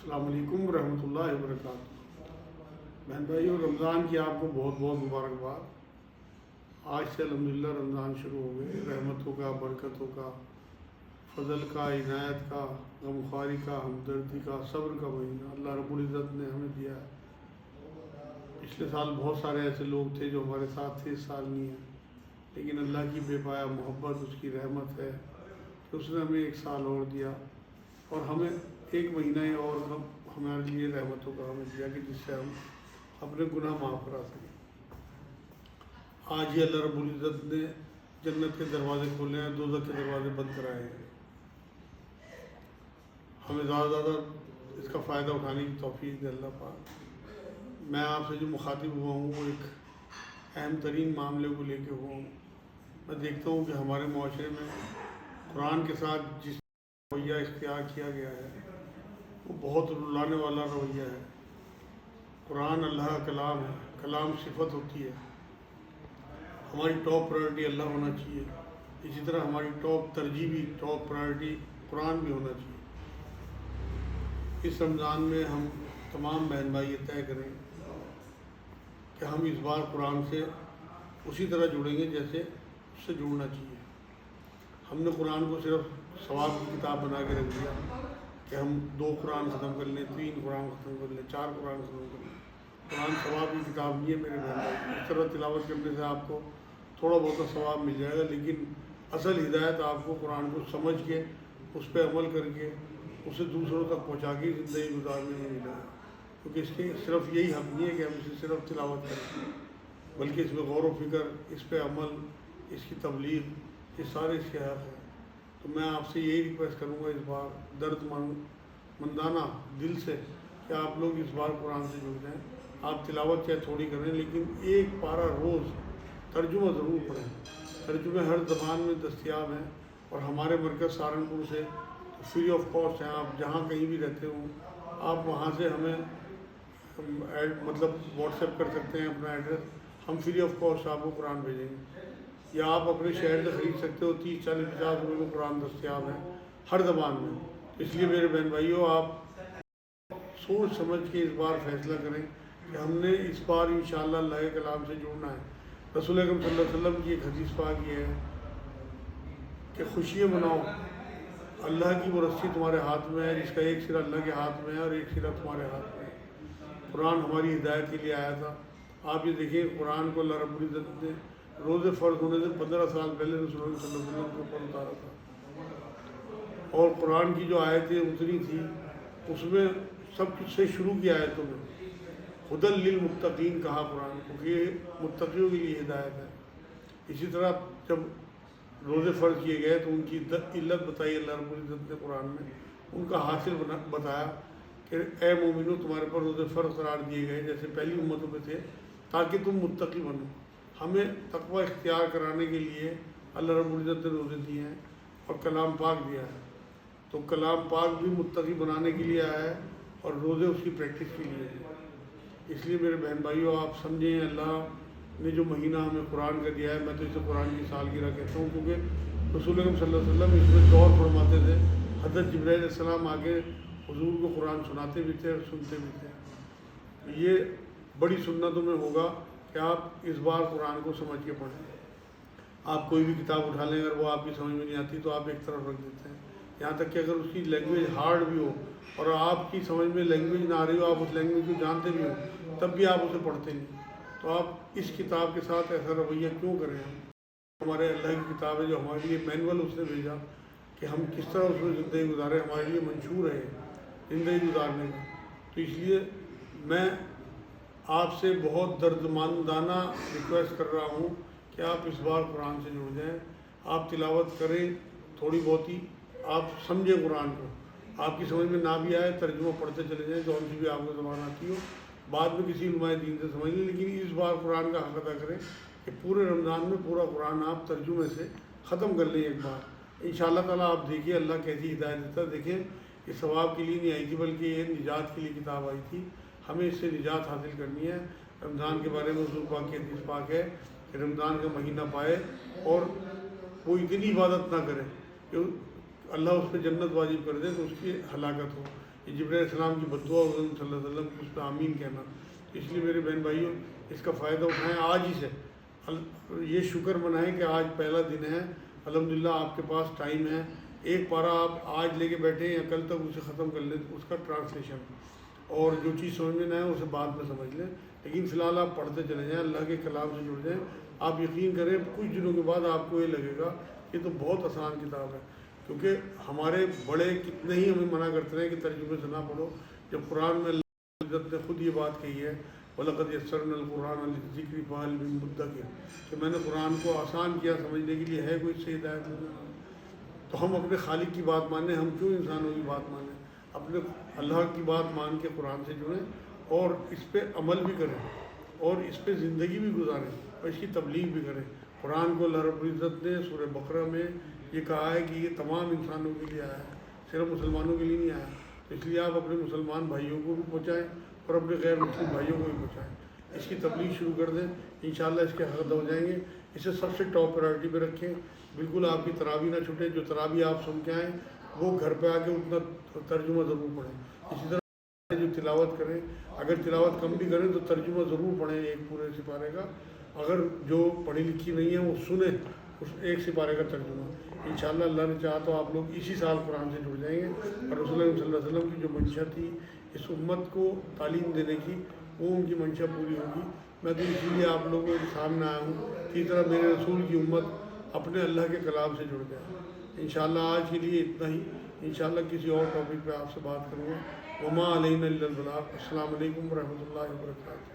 السلام علیکم ورحمۃ اللہ وبرکاتہ۔ بہن بھائیو، رمضان کی آپ کو بہت بہت مبارکباد۔ آج سے الحمدللہ رمضان شروع ہو گئے۔ رحمتوں کا، برکتوں کا، فضل کا، عنایت کا، غمخواری کا، ہمدردی کا، صبر کا مہینہ اللہ رب العزت نے ہمیں دیا ہے۔ پچھلے سال بہت سارے ایسے لوگ تھے جو ہمارے ساتھ تھے، اس سال نہیں ہیں، لیکن اللہ کی بے پایا محبت، اس کی رحمت ہے کہ اس نے ہمیں ایک سال اور دیا اور ہمیں ایک مہینہ اور ہمارے لیے رحمتوں کا ہمیں دیا کہ جس سے ہم اپنے گناہ معاف کرا سکیں۔ آج ہی اللہ رب العزت نے جنت کے دروازے کھولے ہیں، دوزخ کے دروازے بند کرائے ہیں۔ ہمیں زیادہ سے زیادہ اس کا فائدہ اٹھانے کی توفیق دے اللہ پاک۔ میں آپ سے جو مخاطب ہوا ہوں وہ ایک اہم ترین معاملے کو لے کے ہوا ہوں۔ میں دیکھتا ہوں کہ ہمارے معاشرے میں قرآن کے ساتھ جس رویہ اختیار کیا گیا ہے وہ بہت رلانے والا رویہ ہے۔ قرآن اللہ کا کلام ہے، کلام صفت ہوتی ہے۔ ہماری ٹاپ پرائرٹی اللہ ہونا چاہیے، اسی طرح ہماری ٹاپ ترجیح بھی، ٹاپ پرائرٹی قرآن بھی ہونا چاہیے۔ اس رمضان میں ہم تمام بہن بھائی یہ طے کریں کہ ہم اس بار قرآن سے اسی طرح جڑیں گے جیسے اس سے جڑنا چاہیے۔ ہم نے قرآن کو صرف ثواب کی کتاب بنا کے رکھ دیا کہ ہم 2 قرآن ختم کر لیں، 3 قرآن ختم کر لیں، 4 قرآن ختم کر لیں۔ قرآن ثواب کی کتاب نہیں ہے میرے بہن بھائی۔ اس طرح تلاوت کرنے سے آپ کو تھوڑا بہت ثواب مل جائے گا، لیکن اصل ہدایت آپ کو قرآن کو سمجھ کے، اس پہ عمل کر کے، اسے دوسروں تک پہنچا کے زندگی گزارنے میں ملے گا۔ کیونکہ اس کے صرف یہی حق نہیں ہے کہ ہم اسے صرف تلاوت کریں، بلکہ اس میں غور و فکر، اس پہ عمل، اس کی تبلیغ، یہ سارے اس کے حق ہیں۔ تو میں آپ سے یہی ریکویسٹ کروں گا اس بار درد مندانہ دل سے کہ آپ لوگ اس بار قرآن سے جڑ جائیں۔ آپ تلاوت چاہے تھوڑی کریں، لیکن ایک پارہ روز ترجمہ ضرور پڑھیں۔ ترجمے ہر زبان میں دستیاب ہیں اور ہمارے مرکز سہارنپور سے فری آف کاسٹ ہیں۔ آپ جہاں کہیں بھی رہتے ہوں، آپ وہاں سے ہمیں واٹس ایپ کر سکتے ہیں اپنا ایڈریس، ہم فری آف کاسٹ آپ کو قرآن بھیجیں گے۔ یا آپ اپنے شہر سے خرید سکتے ہو، 30، 40، 50 روپے میں قرآن دستیاب ہے ہر زبان میں۔ اس لیے میرے بہن بھائیوں، آپ سوچ سمجھ کے اس بار فیصلہ کریں کہ ہم نے اس بار انشاءاللہ اللہ کے کلام سے جڑنا ہے۔ رسول اکرم صلی اللہ علیہ وسلم کی ایک حدیث پاک یہ ہے کہ خوشیاں مناؤ، اللہ کی وہ رسی تمہارے ہاتھ میں ہے جس کا ایک سرا اللہ کے ہاتھ میں ہے اور ایک سرا تمہارے ہاتھ میں ہے۔ قرآن ہماری ہدایت کے لیے آیا تھا۔ آپ یہ دیکھیں، قرآن کو اللہ رب العزت نے روزے فرض ہونے سے 15 سال پہلے رسول اللہ صلی اللہ علیہ وسلم کے اوپر اتارا تھا، اور قرآن کی جو آیتیں اتری تھی اس میں سب کچھ سے شروع کی آیتوں میں ہدی للمتقین کہا قرآن کو کہ یہ متقیوں کے لیے ہدایت ہے۔ اسی طرح جب روزے فرض کیے گئے تو ان کی علت بتائی اللہ رب العزت نے قرآن میں، ان کا حاصل بتایا کہ اے مومنو، تمہارے پر روزے فرض قرار دیے گئے جیسے پہلی امتوں میں تھے تاکہ تم متقی بنو۔ ہمیں تقوی اختیار کرانے کے لیے اللہ رب العزت نے روزے دیے ہیں اور کلام پاک دیا ہے۔ تو کلام پاک بھی متقی بنانے کے لیے آیا ہے اور روزے اس کی پریکٹس کے لیے ہیں۔ اس لیے میرے بہن بھائیوں، آپ سمجھیں اللہ نے جو مہینہ ہمیں قرآن کا دیا ہے، میں تو اسے قرآن کی سالگرہ کہتا ہوں، کیونکہ رسول اکرم صلی اللہ علیہ وسلم اس میں دور فرماتے تھے۔ حضرت جبرائیل علیہ السلام آگے حضور کو قرآن سناتے بھی تھے اور سنتے بھی تھے۔ یہ بڑی سنتوں میں ہوگا کہ آپ اس بار قرآن کو سمجھ کے پڑھیں۔ آپ کوئی بھی کتاب اٹھا لیں، اگر وہ آپ کی سمجھ میں نہیں آتی تو آپ ایک طرف رکھ دیتے ہیں، یہاں تک کہ اگر اس کی لینگویج ہارڈ بھی ہو اور آپ کی سمجھ میں لینگویج نہ آ رہی ہو، آپ اس لینگویج کو جانتے بھی ہو، تب بھی آپ اسے پڑھتے نہیں۔ تو آپ اس کتاب کے ساتھ ایسا رویہ کیوں کریں؟ ہمارے اللہ کی کتاب ہے جو ہمارے لیے مینول اس نے بھیجا کہ ہم کس طرح اس میں زندگی گزاریں، ہمارے لیے منشور ہے زندگی گزارنے کا۔ تو اس لیے میں آپ سے بہت دردمندانہ ریکویسٹ کر رہا ہوں کہ آپ اس بار قرآن سے جڑ جائیں۔ آپ تلاوت کریں تھوڑی بہت ہی، آپ سمجھیں قرآن کو، آپ کی سمجھ میں نہ بھی آئے ترجمہ پڑھتے چلے جائیں، جو سی بھی آپ کو زبان آتی ہو، بعد میں کسی علماء دین سے سمجھ لیں، لیکن اس بار قرآن کا حق ادا کریں کہ پورے رمضان میں پورا قرآن آپ ترجمے سے ختم کر لیں ایک بار۔ انشاءاللہ تعالیٰ آپ دیکھیے اللہ کیسی ہدایت دیتا ہے۔ دیکھیں، یہ ثواب کے لیے نہیں آئی تھی بلکہ یہ نجات کے لیے کتاب آئی تھی۔ ہمیں اس سے نجات حاصل کرنی ہے۔ رمضان کے بارے میں حضور پاک کی حدیث پاک ہے کہ رمضان کا مہینہ پائے اور وہ اتنی عبادت نہ کرے کہ اللہ اس پہ جنت واجب کر دے تو اس کی ہلاکت ہو۔ یہ جبرائیل علیہ السلام کی بد دعا حضور صلی اللہ علیہ وسلم کی، اس پہ آمین کہنا. اس لیے میرے بہن بھائیوں اس کا فائدہ اٹھائیں آج ہی سے. یہ شکر منائیں کہ آج پہلا دن ہے، الحمدللہ آپ کے پاس ٹائم ہے. ایک پارہ آپ آج لے کے بیٹھیں یا کل تک اسے ختم کر لیں، اس کا ٹرانسلیشن، اور جو چیز سمجھ میں نہ ہے اسے بعد میں سمجھ لیں. لیکن فی الحال آپ پڑھتے چلے جائیں، اللہ کے کلام سے جڑ جائیں. آپ یقین کریں کچھ دنوں کے بعد آپ کو یہ لگے گا یہ تو بہت آسان کتاب ہے. کیونکہ ہمارے بڑے کتنے ہی ہمیں منع کرتے ہیں کہ ترجمے سے نہ پڑھو، جب قرآن میں اللہ عزت نے خود یہ بات کہی ہے وَلَقَدْ يَسَّرْنَا الْقُرْآنَ لِلذِّكْرِ فَهَلْ مِن مُدَّكِرٍ، کہ میں نے قرآن کو آسان کیا سمجھنے کے لیے، ہے کوئی سے ہدایت نہیں. تو ہم اپنے خالق کی بات مانیں، ہم کیوں انسانوں کی بات مانیں؟ اپنے اللہ کی بات مان کے قرآن سے جڑیں اور اس پہ عمل بھی کریں اور اس پہ زندگی بھی گزاریں اور اس کی تبلیغ بھی کریں. قرآن کو اللہ رب العزت نے سورہ بقرہ میں یہ کہا ہے کہ یہ تمام انسانوں کے لیے آیا ہے، صرف مسلمانوں کے لیے نہیں آیا. تو اس لیے آپ اپنے مسلمان بھائیوں کو بھی پہنچائیں اور اپنے غیر مسلم بھائیوں کو بھی پہنچائیں. اس کی تبلیغ شروع کر دیں، انشاءاللہ اس کے حق ہو جائیں گے. اسے سب سے ٹاپ پرائرٹی پہ رکھیں. بالکل آپ کی تراویح نہ چھوٹے، جو تراویح آپ سن کے آئیں وہ گھر پہ آ کے اتنا ترجمہ ضرور پڑھیں. اسی طرح جو تلاوت کریں، اگر تلاوت کم بھی کریں تو ترجمہ ضرور پڑھیں ایک پورے سپارے کا. اگر جو پڑھی لکھی نہیں ہے وہ سنیں اس ایک سپارے کا ترجمہ. انشاءاللہ اللہ نے چاہا تو آپ لوگ اسی سال قرآن سے جڑ جائیں گے. اور رسول اللہ صلی اللہ علیہ وسلم کی جو منشا تھی اس امت کو تعلیم دینے کی، وہ ان کی منشا پوری ہوگی. میں تو اسی لیے آپ لوگوں کے سامنے آیا ہوں کہ اس طرح میرے رسول کی امت اپنے اللہ کے کلام سے جڑ جائے. انشاءاللہ آج کے لیے اتنا ہی. انشاءاللہ کسی اور ٹاپک پہ آپ سے بات کروں گا. وما علینا الا البلاغ. السلام علیکم ورحمۃ اللہ وبرکاتہ.